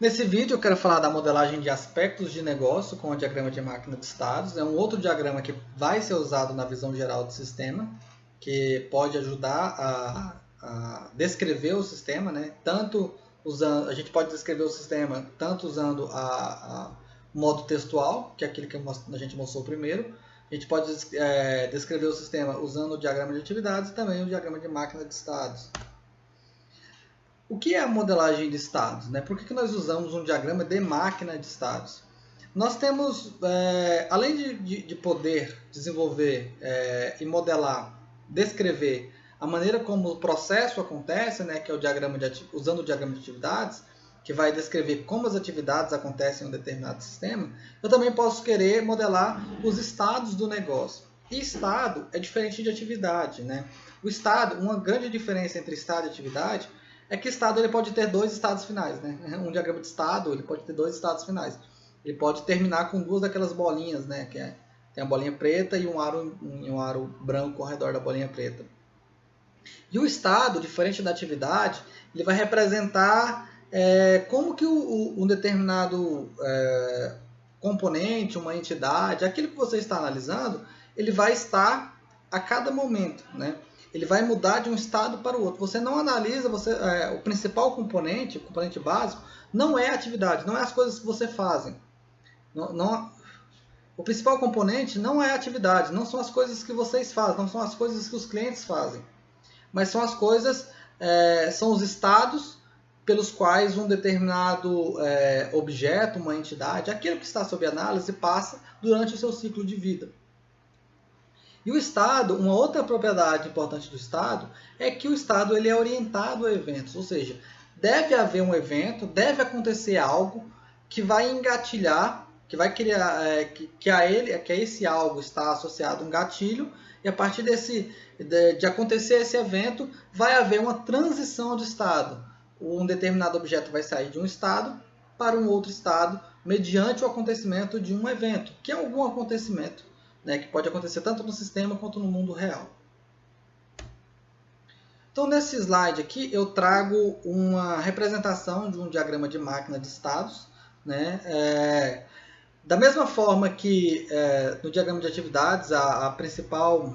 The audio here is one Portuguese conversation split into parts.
Nesse vídeo eu quero falar da modelagem de aspectos de negócio com o diagrama de máquina de estados. É um outro diagrama que vai ser usado na visão geral do sistema, que pode ajudar a descrever o sistema, né? Tanto usando, a gente pode descrever o sistema tanto usando o modo textual, que é aquele que a gente mostrou primeiro. A gente pode descrever o sistema usando o diagrama de atividades e também o diagrama de máquina de estados. O que é a modelagem de estados? Né? Por que nós usamos um diagrama de máquina de estados? Nós temos, além de poder desenvolver e modelar, descrever a maneira como o processo acontece, né, que é o diagrama usando o diagrama de atividades, que vai descrever como as atividades acontecem em um determinado sistema, eu também posso querer modelar os estados do negócio. E estado é diferente de atividade. Né? O estado, uma grande diferença entre estado e atividade é que estado ele pode ter dois estados finais. Né? Um diagrama de estado ele pode ter dois estados finais. Ele pode terminar com duas daquelas bolinhas, né? Tem a bolinha preta e um aro branco ao redor da bolinha preta. E o estado, diferente da atividade, ele vai representar como que um determinado componente, uma entidade, aquilo que você está analisando, ele vai estar a cada momento, né? Ele vai mudar de um estado para o outro. Você não analisa, o principal componente, o componente básico, não é a atividade, não é as coisas que você faz. O principal componente não é a atividade, não são as coisas que vocês fazem, não são as coisas que os clientes fazem, mas são as coisas, são os estados pelos quais um determinado objeto, uma entidade, aquilo que está sob análise, passa durante o seu ciclo de vida. E o estado, uma outra propriedade importante do estado, é que o estado ele é orientado a eventos, ou seja, deve haver um evento, deve acontecer algo que vai engatilhar, que vai criar, que a esse algo está associado um gatilho, e a partir de acontecer esse evento, vai haver uma transição de estado. Um determinado objeto vai sair de um estado para um outro estado, mediante o acontecimento de um evento, que é algum acontecimento, né, que pode acontecer tanto no sistema quanto no mundo real. Então, nesse slide aqui, eu trago uma representação de um diagrama de máquina de estados. Né? Da mesma forma que no diagrama de atividades, a principal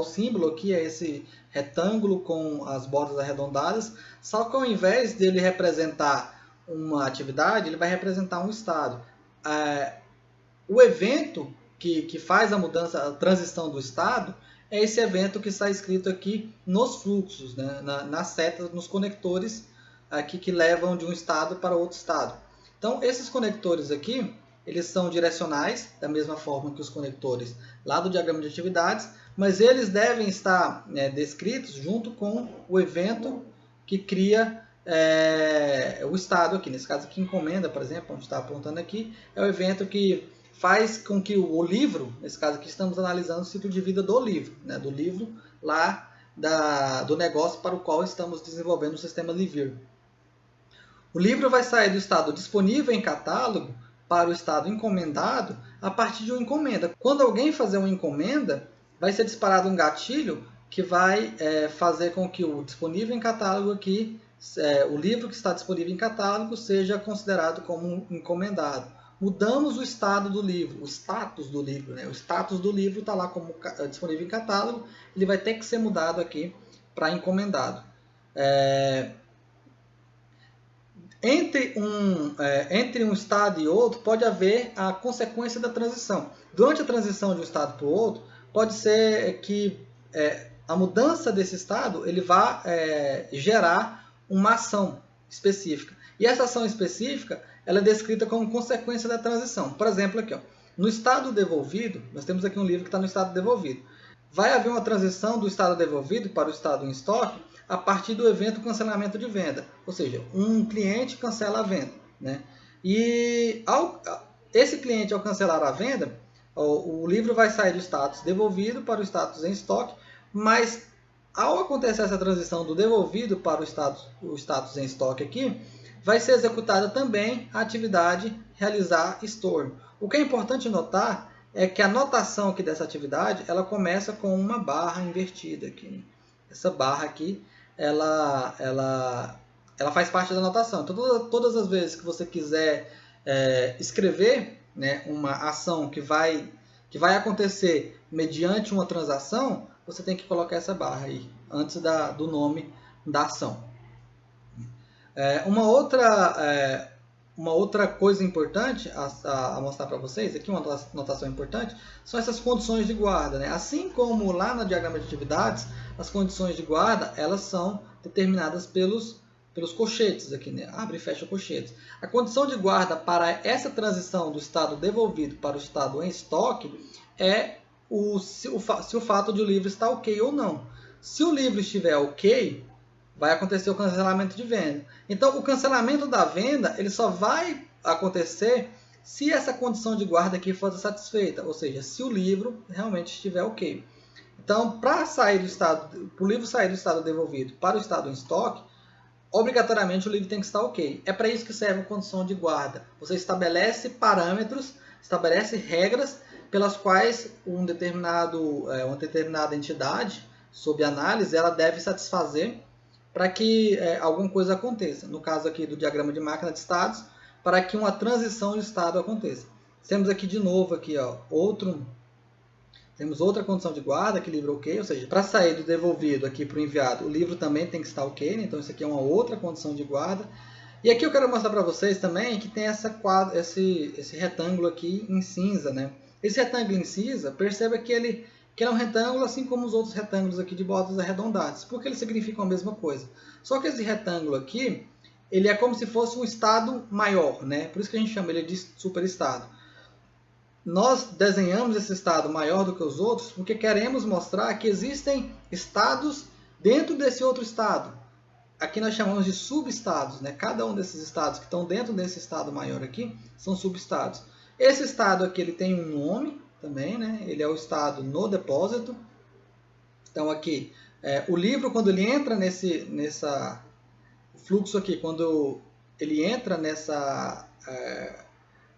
símbolo aqui é esse retângulo com as bordas arredondadas, só que ao invés dele representar uma atividade, ele vai representar um estado. O evento que faz a mudança, a transição do estado, é esse evento que está escrito aqui nos fluxos, né? nas setas, nos conectores aqui que levam de um estado para outro estado. Então, esses conectores aqui, eles são direcionais, da mesma forma que os conectores lá do diagrama de atividades, mas eles devem estar descritos junto com o evento que cria o estado aqui. Nesse caso aqui, encomenda, por exemplo, onde está apontando aqui, é o evento que faz com que o livro, nesse caso aqui estamos analisando o ciclo de vida do livro, né, do livro lá do negócio para o qual estamos desenvolvendo o sistema Livir. O livro vai sair do estado disponível em catálogo para o estado encomendado a partir de uma encomenda. Quando alguém fazer uma encomenda, vai ser disparado um gatilho que vai fazer com que o disponível em catálogo aqui, o livro que está disponível em catálogo, seja considerado como encomendado. Mudamos o estado do livro, o status do livro. Né? O status do livro está lá como disponível em catálogo, ele vai ter que ser mudado aqui para encomendado. Entre um estado e outro, pode haver a consequência da transição. Durante a transição de um estado para o outro, pode ser que a mudança desse estado ele vá gerar uma ação específica. E essa ação específica ela é descrita como consequência da transição. Por exemplo, aqui, ó, no estado devolvido, nós temos aqui um livro que está no estado devolvido. Vai haver uma transição do estado devolvido para o estado em estoque a partir do evento cancelamento de venda. Ou seja, um cliente cancela a venda. Né? E esse cliente, ao cancelar a venda, o livro vai sair do status devolvido para o status em estoque, mas ao acontecer essa transição do devolvido para o status em estoque aqui, vai ser executada também a atividade realizar estorno. O que é importante notar é que a notação aqui dessa atividade ela começa com uma barra invertida aqui. Essa barra aqui ela ela faz parte da notação. Então, todas as vezes que você quiser escrever, né, uma ação que vai acontecer mediante uma transação, você tem que colocar essa barra aí, antes do nome da ação. Uma outra coisa importante a mostrar para vocês, aqui uma notação importante, são essas condições de guarda, né? Assim como lá no diagrama de atividades, as condições de guarda, elas são determinadas pelos colchetes aqui, né? Abre e fecha colchetes. A condição de guarda para essa transição do estado devolvido para o estado em estoque é se o fato de o livro estar ok ou não. Se o livro estiver ok, vai acontecer o cancelamento de venda. Então, o cancelamento da venda ele só vai acontecer se essa condição de guarda aqui for satisfeita, ou seja, se o livro realmente estiver ok. Então, para o livro sair do estado devolvido para o estado em estoque, obrigatoriamente o livro tem que estar ok. É para isso que serve a condição de guarda. Você estabelece parâmetros, estabelece regras pelas quais uma determinada entidade, sob análise, ela deve satisfazer para que alguma coisa aconteça. No caso aqui do diagrama de máquina de estados, para que uma transição de estado aconteça. Temos aqui de novo aqui, ó, temos outra condição de guarda, que livro ok, ou seja, para sair do devolvido aqui para o enviado, o livro também tem que estar ok, né? Então isso aqui é uma outra condição de guarda. E aqui eu quero mostrar para vocês também que tem esse retângulo aqui em cinza, né? Esse retângulo em cinza, perceba que ele é um retângulo assim como os outros retângulos aqui de bordas arredondadas, porque eles significam a mesma coisa. Só que esse retângulo aqui, ele é como se fosse um estado maior, né? Por isso que a gente chama ele de superestado. Nós desenhamos esse estado maior do que os outros porque queremos mostrar que existem estados dentro desse outro estado. Aqui nós chamamos de subestados, né? Cada um desses estados que estão dentro desse estado maior aqui são subestados. Esse estado aqui ele tem um nome também, né? Ele é o estado no depósito. Então aqui, o livro quando ele entra nesse fluxo aqui, quando ele entra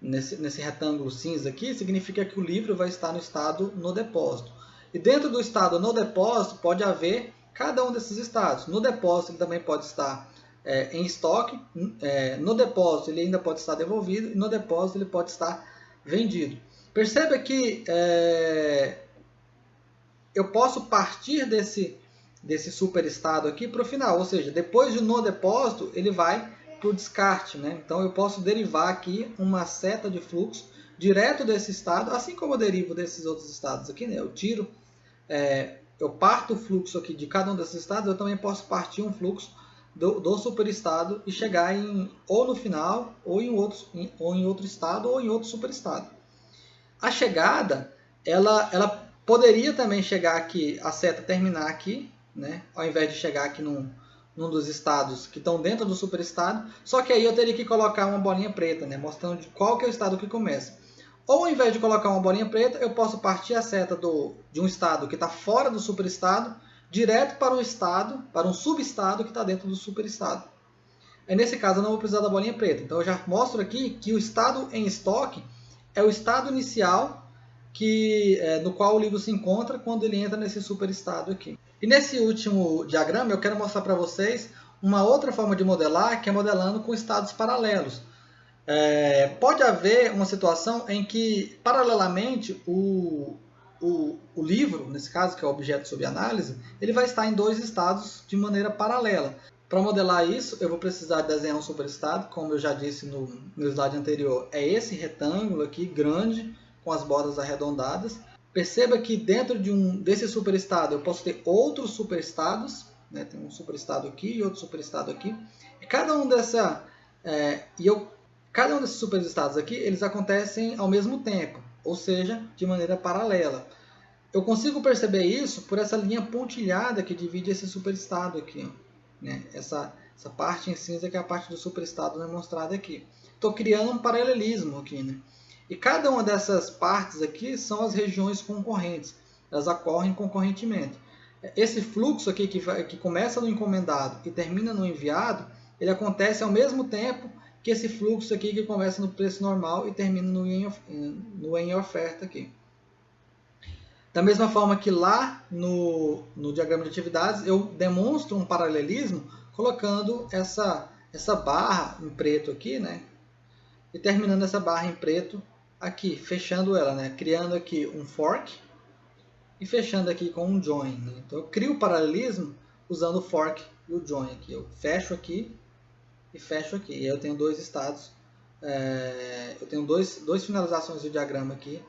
nesse retângulo cinza aqui, significa que o livro vai estar no estado no depósito. E dentro do estado no depósito pode haver cada um desses estados. No depósito ele também pode estar em estoque, no depósito ele ainda pode estar devolvido, e no depósito ele pode estar vendido. Perceba que eu posso partir desse superestado aqui para o final, ou seja, depois de no depósito ele vai para o descarte, né? Então eu posso derivar aqui uma seta de fluxo direto desse estado, assim como eu derivo desses outros estados aqui, né? Eu parto o fluxo aqui de cada um desses estados, eu também posso partir um fluxo do superestado e chegar ou no final, ou em outro estado, ou em outro superestado. A chegada, ela poderia também chegar aqui, a seta terminar aqui, né? Ao invés de chegar aqui num dos estados que estão dentro do superestado, só que aí eu teria que colocar uma bolinha preta, né? Mostrando qual que é o estado que começa. Ou ao invés de colocar uma bolinha preta, eu posso partir a seta de um estado que está fora do superestado, direto para um subestado que está dentro do superestado. Aí, nesse caso eu não vou precisar da bolinha preta. Então eu já mostro aqui que o estado em estoque é o estado inicial no qual o livro se encontra quando ele entra nesse superestado aqui. E nesse último diagrama eu quero mostrar para vocês uma outra forma de modelar, que é modelando com estados paralelos. Pode haver uma situação em que, paralelamente, o livro, nesse caso, que é o objeto sob análise, ele vai estar em dois estados de maneira paralela. Para modelar isso, eu vou precisar desenhar um superestado, como eu já disse no slide anterior, é esse retângulo aqui, grande, com as bordas arredondadas. Perceba que dentro desse superestado eu posso ter outros superestados, né? Tem um superestado aqui e outro superestado aqui. E cada um desses superestados aqui, eles acontecem ao mesmo tempo, ou seja, de maneira paralela. Eu consigo perceber isso por essa linha pontilhada que divide esse superestado aqui, ó, né? Essa parte em cinza que é a parte do superestado demonstrada aqui. Estou criando um paralelismo aqui, né? E cada uma dessas partes aqui são as regiões concorrentes. Elas ocorrem concorrentemente. Esse fluxo aqui que começa no encomendado e termina no enviado, ele acontece ao mesmo tempo que esse fluxo aqui que começa no preço normal e termina no em oferta aqui. Da mesma forma que lá no diagrama de atividades eu demonstro um paralelismo colocando essa barra em preto aqui, né? E terminando essa barra em preto aqui, fechando ela, né? Criando aqui um fork e fechando aqui com um join. Né? Então eu crio o paralelismo usando o fork e o join aqui. Eu fecho aqui e fecho aqui. E aí eu tenho dois estados, eu tenho dois finalizações do diagrama aqui